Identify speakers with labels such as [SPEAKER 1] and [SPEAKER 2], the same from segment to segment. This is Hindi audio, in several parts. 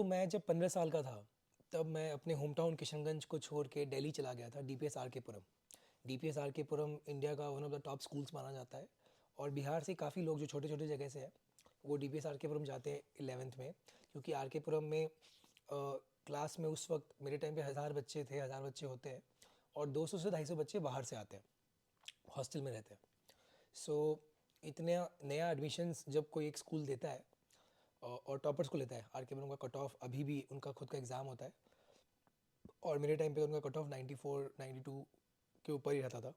[SPEAKER 1] तो मैं जब 15 साल का था तब मैं अपने होम टाउन किशनगंज को छोड़ के दिल्ली चला गया था, डीपीएस आर के पुरम। डीपीएस आर के पुरम इंडिया का one of the top schools माना जाता है, और बिहार से काफ़ी लोग जो छोटे छोटे जगह से हैं वो डीपीएस आर के पुरम जाते हैं 11th में, क्योंकि आर के पुरम में क्लास में उस वक्त मेरे टाइम पे 1000 बच्चे थे, 1000 बच्चे होते हैं, और 200 से 250 बच्चे बाहर से आते हैं, हॉस्टल में रहते हैं। सो इतने नया एडमिशन्स जब कोई एक स्कूल देता है और टॉपर्स को लेता है, आर के पुरम का कट ऑफ अभी भी उनका खुद का एग्ज़ाम होता है, और मेरे टाइम पे उनका कट ऑफ 94 92 के ऊपर ही रहता था।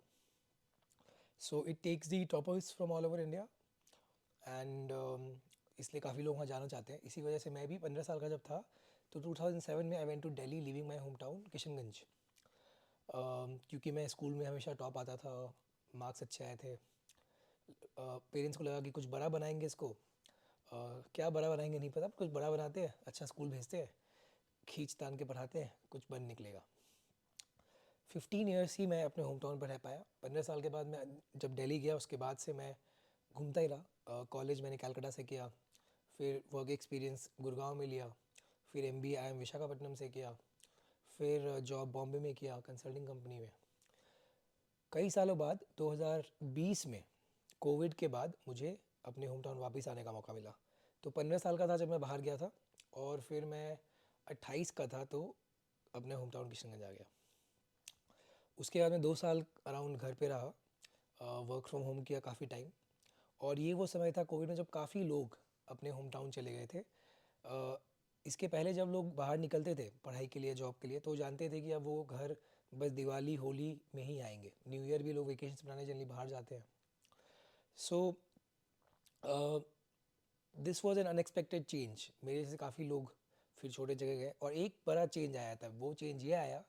[SPEAKER 1] So it takes the toppers from all over India, and इसलिए काफ़ी लोग वहाँ जाना चाहते हैं। इसी वजह से मैं भी 15 साल का जब था तो 2007 में I went to Delhi, living my home town Kishanganj. क्योंकि मैं स्कूल में हमेशा टॉप आता था, मार्क्स अच्छे आए थे। पेरेंट्स को लगा कि कुछ बड़ा बनाएंगे इसको। क्या बड़ा बनाएंगे नहीं पता, कुछ बड़ा बनाते हैं, अच्छा स्कूल भेजते हैं, खींच तान के पढ़ाते हैं, कुछ बन निकलेगा। 15 ईयर्स ही मैं अपने होम टाउन पर रह पाया। 15 साल के बाद मैं जब दिल्ली गया उसके बाद से मैं घूमता ही रहा। कॉलेज मैंने कलकत्ता से किया, फिर वर्क एक्सपीरियंस गुड़गांव में लिया, फिर MBA IIM विशाखापट्टनम से किया, फिर जॉब बॉम्बे में किया कंसल्टिंग कंपनी में। कई सालों बाद 2020 में कोविड के बाद मुझे अपने होम टाउन वापस आने का मौका मिला। तो 15 साल का था जब मैं बाहर गया था, और फिर मैं 28 का था तो अपने होम टाउन किशनगंज आ गया। उसके बाद मैं 2 साल अराउंड घर पे रहा, वर्क फ्रॉम होम किया काफ़ी टाइम। और ये वो समय था कोविड में जब काफ़ी लोग अपने होम टाउन चले गए थे। इसके पहले जब लोग बाहर निकलते थे पढ़ाई के लिए, जॉब के लिए, तो जानते थे कि अब वो घर बस दिवाली होली में ही आएंगे। न्यू ईयर भी लोग वेकेशन बनाने जनरली बाहर जाते हैं। So this was an unexpected change. मेरे जैसे काफ़ी लोग फिर छोटे जगह गए, और एक बड़ा चेंज आया था। वो चेंज ये आया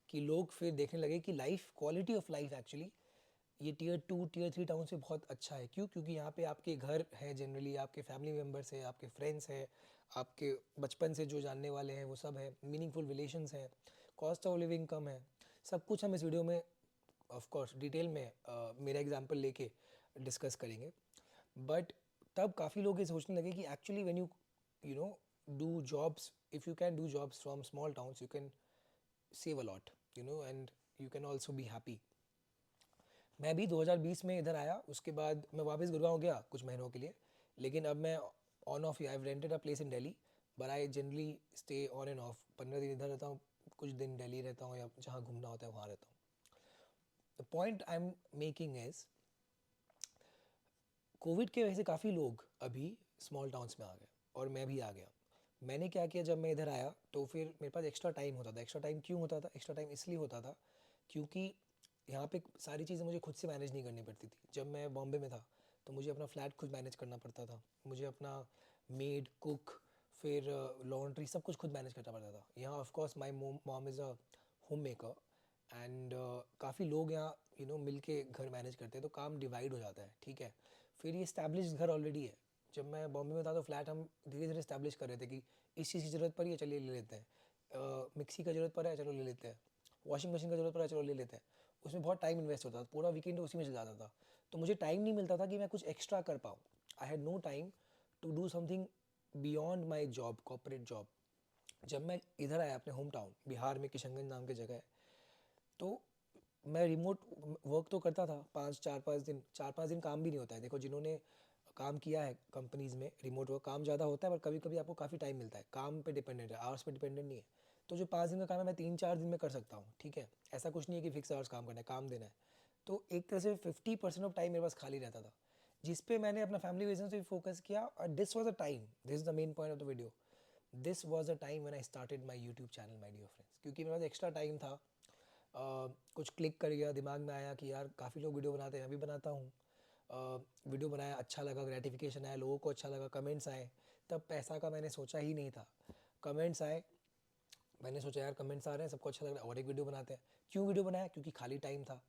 [SPEAKER 1] कि लोग फिर देखने लगे कि life, quality of life actually ये टियर 2 टियर 3 टाउन से बहुत अच्छा है। क्यों? क्योंकि यहाँ पे आपके घर हैं, जनरली आपके फैमिली मेम्बर्स हैं, आपके फ्रेंड्स हैं, आपके बचपन से जो जानने वाले हैं वो सब हैं, मीनिंगफुल रिलेशंस हैं, कॉस्ट ऑफ लिविंग कम है। सब कुछ हम इस वीडियो में ऑफ कोर्स डिटेल में मेरा एग्जांपल लेके डिस्कस करेंगे। बट तब काफ़ी लोग ये सोचने लगे कि actually when you you know do jobs, if you can do jobs from small towns, you can save a lot, and you can also be happy. मैं भी 2020 में इधर आया, उसके बाद मैं वापस गुड़गांव गया कुछ महीनों के लिए। लेकिन अब मैं on off, I have rented a place in Delhi, but I generally stay on end of. 15 दिन इधर रहता हूँ, कुछ दिन दिल्ली रहता हूँ, या जहाँ घूमना होता है वहाँ रहता हूँ। The point I am making is, Covid के वजह से काफ़ी लोग अभी स्मॉल टाउन्स में आ गए, और मैं भी आ गया। मैंने क्या किया, जब मैं इधर आया तो फिर मेरे पास एक्स्ट्रा टाइम होता था। एक्स्ट्रा टाइम क्यों होता था? एक्स्ट्रा टाइम इसलिए होता था क्योंकि यहाँ पे सारी चीज़ें मुझे खुद से मैनेज नहीं करनी पड़ती थी। जब मैं बॉम्बे में था तो मुझे अपना फ्लैट खुद मैनेज करना पड़ता था, मुझे अपना मेड, कुक, फिर लॉन्ड्री सब कुछ खुद मैनेज करना पड़ता था। यहाँ of course my mom is a home maker, and काफ़ी लोग यहाँ मिल के घर मैनेज करते हैं, तो काम डिवाइड हो जाता है, ठीक है। फिर ये इस्टेब्लिश घर ऑलरेडी है। जब मैं बॉम्बे में था तो फ्लैट हम धीरे धीरे इस्टेब्लिश कर रहे थे कि इस चीज़ की ज़रूरत पड़ी है, चलिए ले लेते हैं। मिक्सी का ज़रूरत पड़ा है, चलो ले लेते हैं। वॉशिंग मशीन का ज़रूरत पड़ा है, चलो ले लेते हैं। उसमें बहुत टाइम इन्वेस्ट होता था, पूरा वीकेंड उसी में चल जाता था। तो मुझे टाइम नहीं मिलता था कि मैं कुछ एक्स्ट्रा कर पाऊँ। I had no time to do something beyond my job, corporate job. जब मैं इधर आया अपने होम टाउन, बिहार में किशनगंज नाम की जगह है, तो मैं रिमोट वर्क तो करता था 4-5 दिन। 4-5 दिन काम भी नहीं होता है। देखो, जिन्होंने काम किया है कंपनीज़ में, रिमोट वर्क काम ज़्यादा होता है, पर कभी कभी आपको काफ़ी टाइम मिलता है। काम पे डिपेंडेंट है, आवर्स पे डिपेंडेंट नहीं है। तो जो 5 दिन का काम है मैं 3-4 दिन में कर सकता हूँ, ठीक है। ऐसा कुछ नहीं है कि फिक्स आवर्स काम करना है, काम देना है। तो एक तरह से 50% ऑफ टाइम मेरे पास खाली रहता था, जिस पे मैंने अपना फैमिली बिजनेस पे फोकस किया। और this was a time, this is the main point of the video, this was a time when I started my YouTube channel, my dear friends. क्योंकि मेरे पास एक्स्ट्रा टाइम था। कुछ क्लिक कर गया, दिमाग में आया कि यार काफ़ी लोग वीडियो बनाते हैं, मैं भी बनाता हूँ। वीडियो बनाया, अच्छा लगा, ग्रेटिफिकेशन आया, लोगों को अच्छा लगा, कमेंट्स आए। तब पैसा का मैंने सोचा ही नहीं था, कमेंट्स आए। मैंने सोचा यार कमेंट्स आ रहे हैं, सबको अच्छा लग रहा है, और एक वीडियो बनाते हैं। क्यों वीडियो बनाया? क्योंकि खाली टाइम था।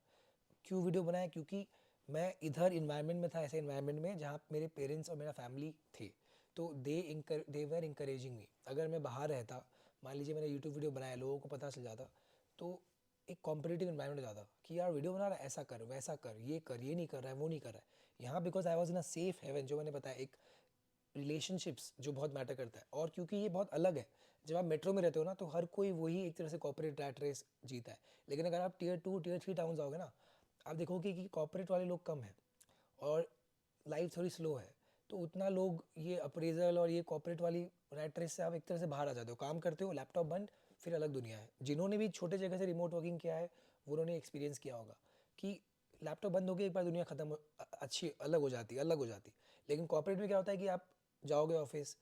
[SPEAKER 1] क्यों वीडियो बनाया? क्योंकि मैं इधर इन्वायरमेंट में था, ऐसे इन्वायरमेंट में जहाँ मेरे पेरेंट्स और मेरा फैमिली थे, तो दे वर इंकरेजिंग मी। अगर मैं बाहर रहता, मान लीजिए मैंने यूट्यूब वीडियो बनाया, लोगों को पता चल जाता, तो एक कॉम्पिटिटिव इन्वायरमेंट हो जाता कि यार वीडियो बना रहा है, ऐसा कर, वैसा कर, ये नहीं कर रहा है, वो नहीं कर रहा है। यहाँ because I was in a safe haven, जो मैंने बताया, एक रिलेशनशिप्स जो बहुत मैटर करता है, और क्योंकि ये बहुत अलग है। जब आप मेट्रो में रहते हो ना तो हर कोई वही एक तरह से कॉर्पोरेट रैट रेस जीता है, लेकिन अगर आप टीयर 2 टीयर 3 टाउन जाओगे ना, आप देखोगे कि कॉर्पोरेट वाले लोग कम हैं और लाइफ थोड़ी स्लो है, तो उतना लोग ये अप्रेजल और ये कॉर्पोरेट वाली रैट रेस से आप एक तरह से बाहर आ जाते हो, काम करते हो, लैपटॉप बंद, फिर अलग दुनिया है। जिन्होंने भी छोटे जगह से रिमोट वर्किंग किया है वो उन्होंने एक्सपीरियंस किया होगा कि लैपटॉप बंद हो गया एक बार दुनिया खत्म, अच्छी अलग हो जाती, अलग हो जाती। लेकिन कॉर्पोरेट में क्या होता है कि आप जाओगे ऑफिस,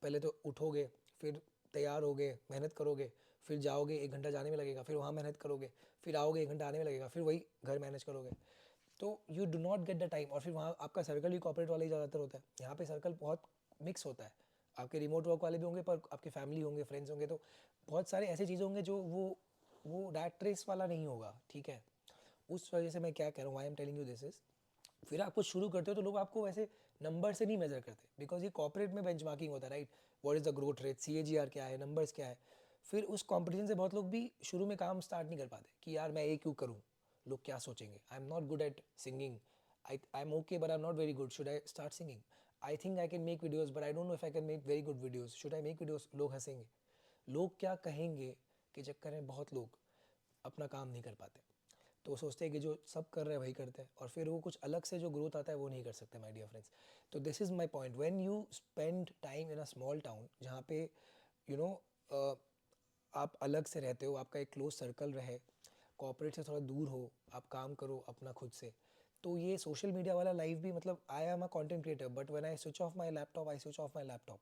[SPEAKER 1] पहले तो उठोगे, फिर तैयार होगे, मेहनत करोगे, फिर जाओगे, 1 घंटा जाने में लगेगा, फिर वहाँ मेहनत करोगे, फिर आओगे, 1 घंटा आने में लगेगा, फिर वही घर मैनेज करोगे, तो you do not get the time. और फिर वहाँ आपका सर्कल भी कॉर्पोरेट वाला ही ज़्यादातर होता है, यहाँ पे सर्कल बहुत मिक्स होता है, आपके रिमोट वर्क वाले भी होंगे पर आपके फैमिली होंगे, फ्रेंड्स होंगे, तो बहुत सारे ऐसे चीज़ें होंगे जो वो रैट रेस वाला नहीं होगा, ठीक है। उस वजह से मैं क्या कह रहा हूँ, I am telling you this is, फिर आप कुछ शुरू करते हो तो लोग आपको वैसे नंबर से नहीं मेजर करते, बिकॉज ये कॉर्पोरेट में बेंचमार्किंग होता है, right. What is the growth rate, CAGR क्या है, नंबर्स क्या है। फिर उस कंपटीशन से बहुत लोग भी शुरू में काम स्टार्ट नहीं कर पाते कि यार मैं ये क्यों करूँ, लोग क्या सोचेंगे, I am not good at singing, I am okay but I am not very good, should I start singing, I think I can make videos but I don't know if I can make very good videos, should I make videos, लोग हंसेंगे, लोग क्या कहेंगे के चक्कर में बहुत लोग अपना काम नहीं कर पाते। तो वो सोचते हैं कि जो सब कर रहे हैं वही करते हैं, और फिर वो कुछ अलग से जो ग्रोथ आता है वो नहीं कर सकते, माय डियर फ्रेंड्स। तो this is my point, when you spend time in a small town जहाँ पे यू you नो आप अलग से रहते हो, आपका एक क्लोज सर्कल रहे, कॉर्पोरेट से थोड़ा दूर हो, आप काम करो अपना खुद से, तो ये सोशल मीडिया वाला लाइफ भी, मतलब I am a content creator but when I switch off my laptop, I switch off my laptop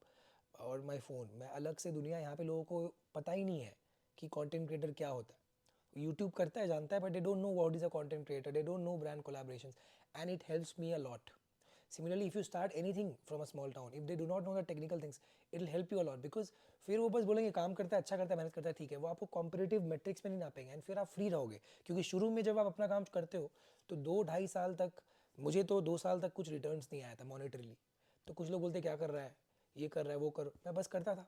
[SPEAKER 1] और माय फ़ोन, मैं अलग से दुनिया, यहाँ पे लोगों को पता ही नहीं है कि कंटेंट क्रिएटर क्या होता है। यूट्यूब करता है, जानता है, but they don't know what is a content creator, they don't know brand collaborations, and it helps me a lot. Similarly, if you start anything from a small town, if they do not know the technical things, it will help you a lot, because फिर वो बस बोलेंगे काम करता है, अच्छा करता है, मेहनत करता है, ठीक है, वो आपको कॉम्पिटिटिव मेट्रिक्स में नहीं नापेंगे, एंड फिर आप फ्री रहोगे। क्योंकि शुरू में जब आप अपना काम करते हो तो 2 ढाई साल तक, मुझे तो 2 साल तक कुछ रिटर्न्स नहीं आया था मॉनेटरीली। तो कुछ लोग बोलते क्या कर रहा है, ये कर रहा है, वो कर, मैं बस करता था।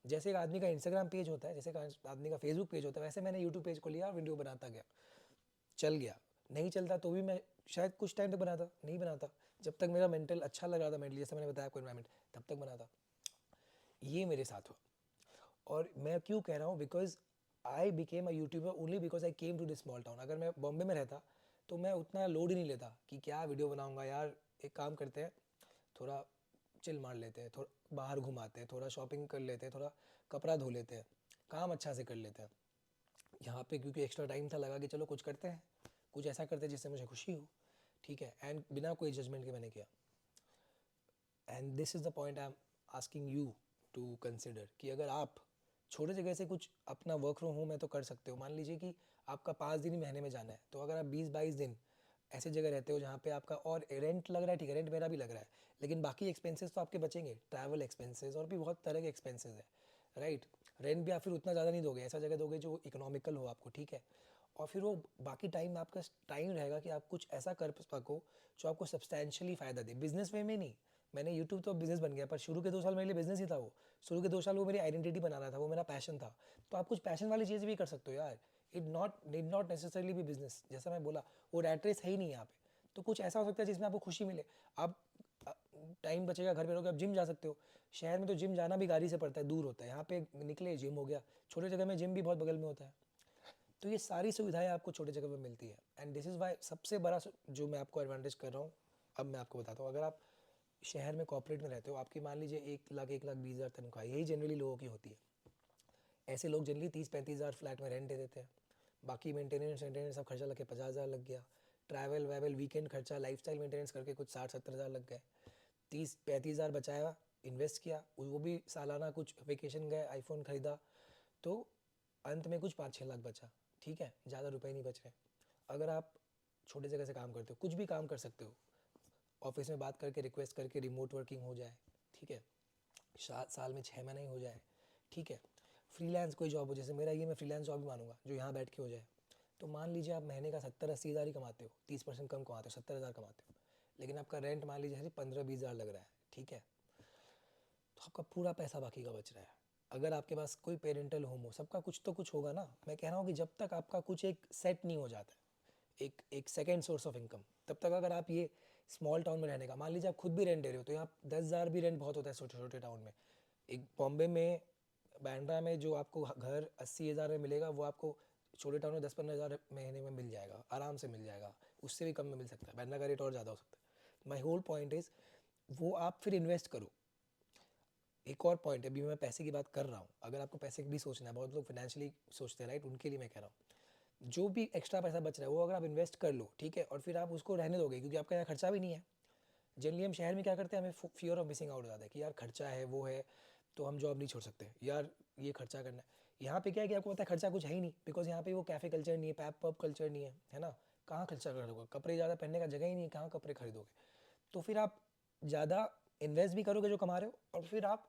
[SPEAKER 1] जैसे एक आदमी का इंस्टाग्राम पेज होता है, जैसे एक आदमी का फेसबुक पेज होता है, वैसे मैंने यूट्यूब पेज को लिया और वीडियो बनाता गया, चल गया, नहीं चलता तो भी मैं शायद कुछ टाइम तक बनाता, नहीं बनाता, जब तक मेरा मेंटल अच्छा लग रहा था, मेंटली, जैसे मैंने बताया आपको एनवायरमेंट, तब तक बनाता। ये मेरे साथ हुआ। और मैं क्यों कह रहा हूँ, because I became a YouTuber only because I came to this small town. अगर मैं बॉम्बे में रहता तो मैं उतना लोड ही नहीं लेता कि क्या वीडियो बनाऊंगा यार, एक काम करते हैं, थोड़ा चिल मार लेते हैं, थोड़ा बाहर घुमाते हैं, थोड़ा शॉपिंग कर लेते हैं, थोड़ा कपड़ा धो लेते हैं, काम अच्छा से कर लेते हैं। यहाँ पे क्योंकि एक्स्ट्रा टाइम था, लगा कि चलो कुछ करते हैं, कुछ ऐसा करते हैं जिससे मुझे खुशी हो, ठीक है, एंड बिना कोई जजमेंट के मैंने किया। And this is the point I am asking you to consider, कि अगर आप छोटे जगह से कुछ अपना वर्क फ्रॉम होम है तो कर सकते हो। मान लीजिए कि आपका 5 दिन ही महीने में जाना है, तो अगर आप 20-22 दिन ऐसे जगह रहते हो जहाँ पे आपका और रेंट लग रहा है, ठीक है, रेंट मेरा भी लग रहा है, लेकिन बाकी एक्सपेंसेस तो आपके बचेंगे, ट्रैवल एक्सपेंसेस और भी बहुत तरह के एक्सपेंसेस है, राइट। रेंट भी आप फिर उतना ज़्यादा नहीं दोगे, ऐसा जगह दोगे जो इकोनॉमिकल हो आपको, ठीक है। और फिर वो बाकी टाइम आपका टाइम रहेगा कि आप कुछ ऐसा कर सको जो आपको सब्सटैंशियली फ़ायदा दे, बिजनेस वे में नहीं। मैंने यूट्यूब तो बिजनेस बन गया, पर शुरू के 2 साल मेरे लिए बिजनेस ही था वो। शुरू के 2 साल वो मेरी आइडेंटिटी बनाना था, वो मेरा पैशन था। तो आप कुछ पैशन वाली चीज़ भी कर सकते हो यार, इट नॉट नेसेसरली भी बिजनेस, जैसा मैं बोला वो रैट रेस है ही नहीं यहाँ पे। तो कुछ ऐसा हो सकता है जिसमें आपको खुशी मिले, आप टाइम बचेगा, घर पे रहोगे, आप जिम जा सकते हो। शहर में तो जिम जाना भी गाड़ी से पड़ता है, दूर होता है, यहाँ पे निकले जिम हो गया, छोटे जगह में जिम भी बहुत बगल में होता है। तो ये सारी सुविधाएं आपको छोटे जगह पे मिलती है, एंड दिस इज़ वाई सबसे बड़ा जो मैं आपको एडवांटेज कर रहा हूँ, अब मैं आपको बताता हूँ। अगर आप शहर में कॉर्पोरेट में रहते हो, आपकी मान लीजिए 1 लाख 1 लाख 20 हज़ार तनख्वाह, यही जनरली लोगों की होती है। ऐसे लोग जनरली 30-35 हज़ार फ्लैट में रेंट दे देते हैं, बाकी मेंटेनेंस मेंटेनेंस सब खर्चा लग के 50 हज़ार लग गया, ट्रैवल वैवल वीकेंड खर्चा लाइफस्टाइल मेंटेनेंस करके कुछ 60-70 हज़ार लग गए, 30-35 हज़ार बचाया, इन्वेस्ट किया, वो भी सालाना कुछ वेकेशन गए, आईफोन खरीदा, तो अंत में कुछ 5-6 लाख बचा, ठीक है, ज़्यादा रुपए नहीं बच रहे। अगर आप छोटे जगह से काम करते हो, कुछ भी काम कर सकते हो, ऑफिस में बात करके रिक्वेस्ट करके रिमोट वर्किंग हो जाए, ठीक है, साल में 6 महीने ही हो जाए, ठीक है, फ्रीलांस कोई जॉब हो, जैसे मेरा ये मैं फ्रीलांस जॉब भी मानूंगा जो यहाँ बैठ के हो जाए। तो मान लीजिए आप महीने का 70-80 हज़ार ही कमाते हो, 30% कम कमाते हो, 70 हज़ार कमाते हो, लेकिन आपका रेंट मान लीजिए 15-20 हज़ार लग रहा है, ठीक है, तो आपका पूरा पैसा बाकी का बच रहा है। अगर आपके पास कोई पेरेंटल होम हो, सबका कुछ तो कुछ होगा ना, मैं कह रहा हूँ कि जब तक आपका कुछ एक सेट नहीं हो जाता है, एक सेकेंड सोर्स ऑफ इनकम, तब तक अगर आप ये स्मॉल टाउन में रहने का, मान लीजिए आप खुद भी रेंट दे रहे हो, तो यहाँ 10 हज़ार भी रेंट बहुत होता है छोटे छोटे टाउन में। एक बॉम्बे में बांद्रा में जो आपको घर 80,000 में मिलेगा वो आपको छोटे टाउन में 10-15 हज़ार महीने में मिल जाएगा, आराम से मिल जाएगा, उससे भी कम में मिल सकता है, बांद्रा का रेट और ज़्यादा हो सकता है। माई होल पॉइंट इज़ वो आप फिर इन्वेस्ट करो। एक और पॉइंट है, अभी मैं पैसे की बात कर रहा हूँ, अगर आपको पैसे की भी सोचना है, बहुत लोग फाइनेंशियली सोचते हैं राइट, उनके लिए मैं कह रहा हूँ जो भी एक्स्ट्रा पैसा बच रहा है वो अगर आप इन्वेस्ट कर लो, ठीक है, और फिर आप उसको रहने दोगे क्योंकि आपका यहाँ खर्चा भी नहीं है। जनरली हम शहर में क्या करते हैं, हमें फियर ऑफ मिसिंग आउट हो जाता है कि यार खर्चा है वो है तो हम जॉब नहीं छोड़ सकते, यार ये खर्चा करना है। यहाँ पे क्या है कि आपको पता है खर्चा कुछ है ही नहीं, बिकॉज यहाँ पे वो कैफ़े कल्चर नहीं है, पैप पब कल्चर नहीं है ना। कहाँ खर्चा करोगे, कपड़े ज़्यादा पहनने का जगह ही नहीं है, कहाँ कपड़े खरीदोगे। तो फिर आप ज़्यादा इन्वेस्ट भी करोगे जो कमा रहे हो, और फिर आप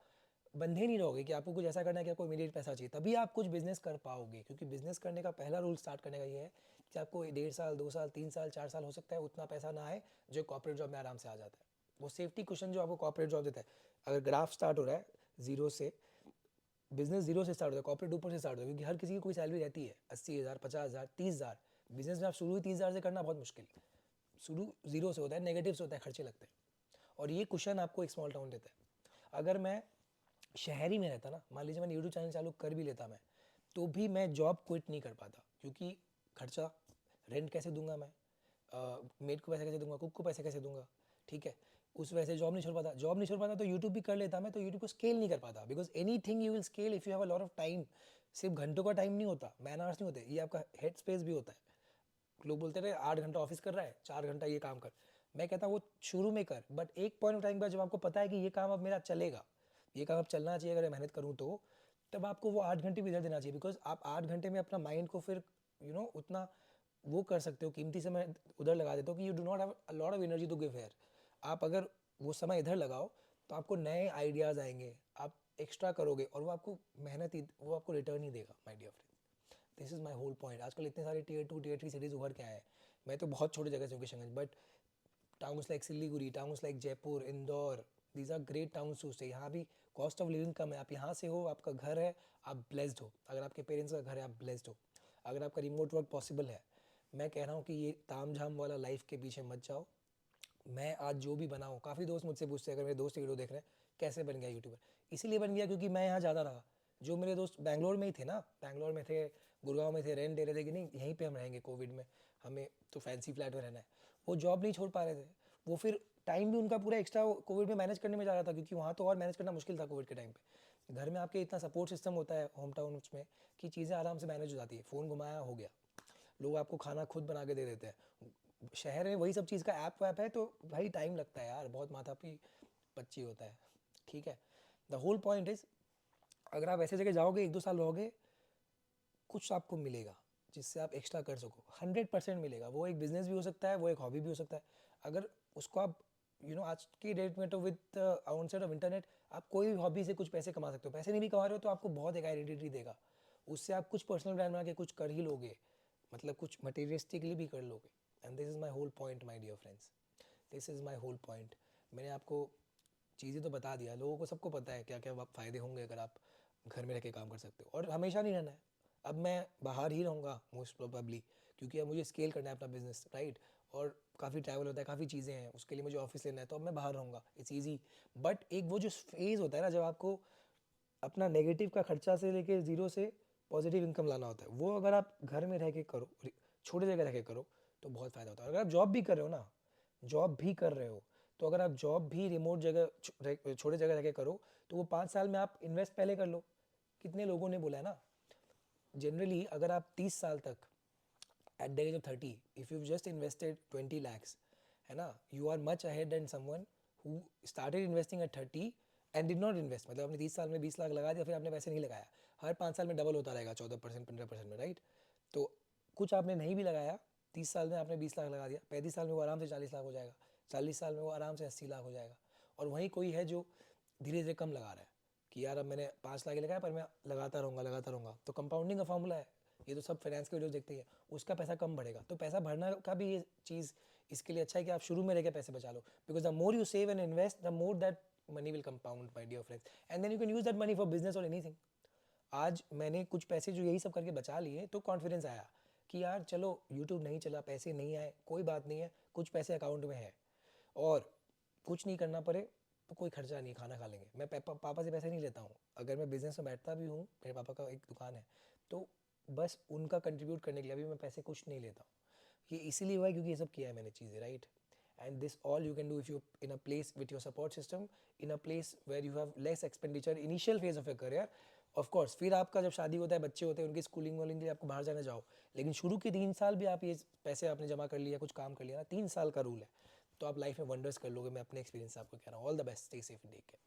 [SPEAKER 1] बंधे नहीं रहोगे कि आपको कुछ ऐसा करना है कि आपको इमीडिएट पैसा चाहिए, तभी आप कुछ बिजनेस कर पाओगे। क्योंकि बिजनेस करने का पहला रूल स्टार्ट करने का ये है कि आपको 1.5 साल 2 साल 3 साल 4 साल हो सकता है उतना पैसा ना आए जो कॉर्पोरेट जॉब में आराम से आ जाता है। वो सेफ्टी कुशन जो आपको कॉर्पोरेट जॉब देता है, अगर ग्राफ स्टार्ट हो रहा है जीरो से, बिजनेस जीरो से स्टार्ट होता है, कॉर्पोरेट ऊपर से स्टार्ट होता है, क्योंकि हर किसी की कोई सैलरी रहती है 80,000 50,000 30,000। बिजनेस में आप शुरू ही 30,000 से करना बहुत मुश्किल है, शुरू जीरो से होता है, नेगेटिव से होता है, खर्चे लगते हैं, और ये कुशन आपको एक स्मॉल टाउन देता है। अगर मैं शहरी में रहता ना, मान लीजिए मैंने यूट्यूब चैनल चालू कर भी लेता मैं, तो भी मैं जॉब क्विट नहीं कर पाता, क्योंकि खर्चा, रेंट कैसे दूंगा मैं, मेड को पैसे कैसे दूंगा, कुक को पैसे कैसे दूंगा, ठीक है, उस वजह से जॉब नहीं छोड़ पाता तो यूट्यूब भी कर लेता मैं, तो यूट्यूब को स्केल नहीं कर पाता, because any thing you will scale if you have a lot of time. सिर्फ घंटों का टाइम नहीं होता, मैन आवर्स नहीं होते, ये आपका हेड स्पेस भी होता है। लोग बोलते रहे 8 घंटा ऑफिस कर रहा है, 4 घंटा ये काम कर, मैं कहता हूँ वो शुरू में कर, बट एक पॉइंट ऑफ टाइम पर जब आपको पता है कि ये काम अब मेरा चलेगा, ये काम अब चलना चाहिए अगर मैं मेहनत करूँ तो, तब आपको वो 8 घंटे भी इधर देना चाहिए, बिकॉज आप 8 घंटे में अपना माइंड को फिर उतना वो कर सकते हो, कीमती समय उधर लगा देते हो कि you do not have a lot of energy to give here. आप अगर वो समय इधर लगाओ तो आपको नए आइडियाज़ आएंगे, आप एक्स्ट्रा करोगे, और वो आपको मेहनत ही, वो आपको रिटर्न ही देगा my dear friend. This is my whole point. आजकल इतने सारे टियर 2 टियर 3 सिटीज़ उभर के आए हैं, मैं तो बहुत छोटे जगह से हूँ Kishanganj, but towns like Siliguri, towns like Jaipur, Indore, these are great towns to stay. यहाँ भी कॉस्ट ऑफ लिविंग कम है, आप यहाँ से हो, आपका घर है, आप ब्लेस्ड हो, अगर आपके पेरेंट्स का घर है आप ब्लेस्ड हो, अगर आपका रिमोट वर्क पॉसिबल है। मैं कह रहा हूँ कि ये ताम झाम वाला लाइफ के पीछे मत जाओ। मैं आज जो भी बना हूँ, काफ़ी दोस्त मुझसे पूछते हैं, अगर मेरे दोस्त वीडियो देख रहे हैं कैसे बन गया यूट्यूबर, इसीलिए बन गया क्योंकि मैं यहाँ ज़्यादा रहा। जो मेरे दोस्त बैंगलोर में ही थे ना, बैंगलोर में थे, गुड़गांव में थे, रेंट दे रहे थे कि नहीं यहीं पे हम रहेंगे कोविड में, हमें तो फैंसी फ्लैट में रहना है, वो जॉब नहीं छोड़ पा रहे थे। वो फिर टाइम भी उनका पूरा एक्स्ट्रा कोविड में मैनेज करने में जा रहा था, क्योंकि वहाँ तो और मैनेज करना मुश्किल था कोविड के टाइम पे। घर में आपके इतना सपोर्ट सिस्टम होता है होम टाउन में कि चीज़ें आराम से मैनेज हो जाती है, फ़ोन घुमाया हो गया, लोग आपको खाना खुद बना के दे देते हैं। शहर में वही सब चीज़ का ऐप वैप है तो भाई टाइम लगता है यार, बहुत माथा पी पच्ची होता है, ठीक है। द होल पॉइंट इज़, अगर आप ऐसे जगह जाओगे 1-2 साल रहोगे, कुछ आपको मिलेगा जिससे आप एक्स्ट्रा कर सको, 100% मिलेगा। वो एक बिजनेस भी हो सकता है, वो एक हॉबी भी हो सकता है, अगर उसको आप आज की डेट में तो विद आउटसाइड ऑफ इंटरनेट आप कोई भी हॉबी से कुछ पैसे कमा सकते हो। पैसे नहीं भी कमा रहे हो तो आपको बहुत एक आइडेंटिटी देगा, उससे आप कुछ पर्सनल ब्रांड बना के कुछ कर ही लोगे, मतलब कुछ मटेरियलिस्टिकली भी कर लोगे। And this is my whole point my dear friends, this is my whole point. मैंने आपको चीज़ें तो बता दिया, लोगों को सबको पता है क्या क्या फ़ायदे होंगे अगर आप घर में रह के काम कर सकते हो, और हमेशा नहीं रहना है। अब मैं बाहर ही रहूँगा मोस्ट प्रोबेबली, क्योंकि अब मुझे स्केल करना है अपना बिजनेस राइट, और काफ़ी ट्रैवल होता है, काफ़ी चीज़ें हैं, उसके लिए मुझे ऑफिस लेना है, तो अब मैं बाहर रहूँगा, इट्स ईजी। बट एक वो जो फेज़ होता है ना, जब आपको अपना नेगेटिव का खर्चा से लेके ज़ीरो से पॉजिटिव इनकम लाना होता है, वो अगर आप घर में रह के करो, छोटे जगह रह के करो, तो बहुत फ़ायदा होता है। अगर आप जॉब भी कर रहे हो ना, जॉब भी कर रहे हो, तो अगर आप जॉब भी रिमोट जगह छोटे जगह रह के करो, तो वो 5 साल में आप इन्वेस्ट पहले कर लो। कितने लोगों ने बोला है ना, जनरली अगर आप 30 साल तक at the age of 30 if you've just invested 20 lakhs, है ना, you are much ahead than someone who started investing at 30 and did not invest। मतलब आपने 30 साल में 20 लाख लगा दिया, फिर आपने पैसे नहीं लगाया, हर 5 साल में डबल होता रहेगा, 14% 15% में राइट। तो कुछ आपने नहीं भी लगाया, 30 साल में आपने 20 लाख लगा दिया, 35 साल में वो आराम से 40 लाख हो जाएगा, 40 साल में वो आराम से 80 लाख हो जाएगा। और वहीं कोई है जो धीरे धीरे कम लगा रहा है कि यार अब मैंने 5 लाख ही लगाया पर मैं लगाता रहूँगा, तो कंपाउंडिंग का फॉर्मूला है, ये तो सब फाइनेंस के वीडियो देखते ही है, उसका पैसा कम बढ़ेगा। तो पैसा बढ़ना का भी ये चीज़ इसके लिए अच्छा है कि आप शुरू में रह के पैसे बचा लो, because the more you save and invest the more that money will compound my dear friends, and then you can use that money for business और एनीथिंग। आज मैंने कुछ पैसे जो यही सब करके बचा लिए तो कॉन्फिडेंस आया कि यार चलो यूट्यूब नहीं चला, पैसे नहीं आए, कोई बात नहीं है, कुछ पैसे अकाउंट में है, और कुछ नहीं करना पड़े, कोई खर्चा नहीं, खाना खा लेंगे। मैं पापा से पैसे नहीं लेता हूँ। अगर मैं बिजनेस में बैठता भी हूँ, मेरे पापा का एक दुकान है, तो बस उनका कंट्रीब्यूट करने के लिए अभी मैं पैसे कुछ नहीं लेता हूँ। ये इसीलिए हुआ है क्योंकि ये सब किया है मैंने चीज़ें, right. And this all you can do if you in a place with your support system, in a place where you have less expenditure initial phase of your career. Of course फिर आपका जब शादी होता है, बच्चे होते हैं, उनकी स्कूलिंग वूलिंग के लिए आपको बाहर जाना जाओ, लेकिन शुरू के 3 साल भी आप ये पैसे आपने जमा कर लिया, कुछ काम कर लिया ना, 3 साल का रूल है, तो आप लाइफ में वंडर्स कर लोगे। मैं अपने एक्सपीरियंस से आपको कह रहा हूँ। All the best, stay safe and take care.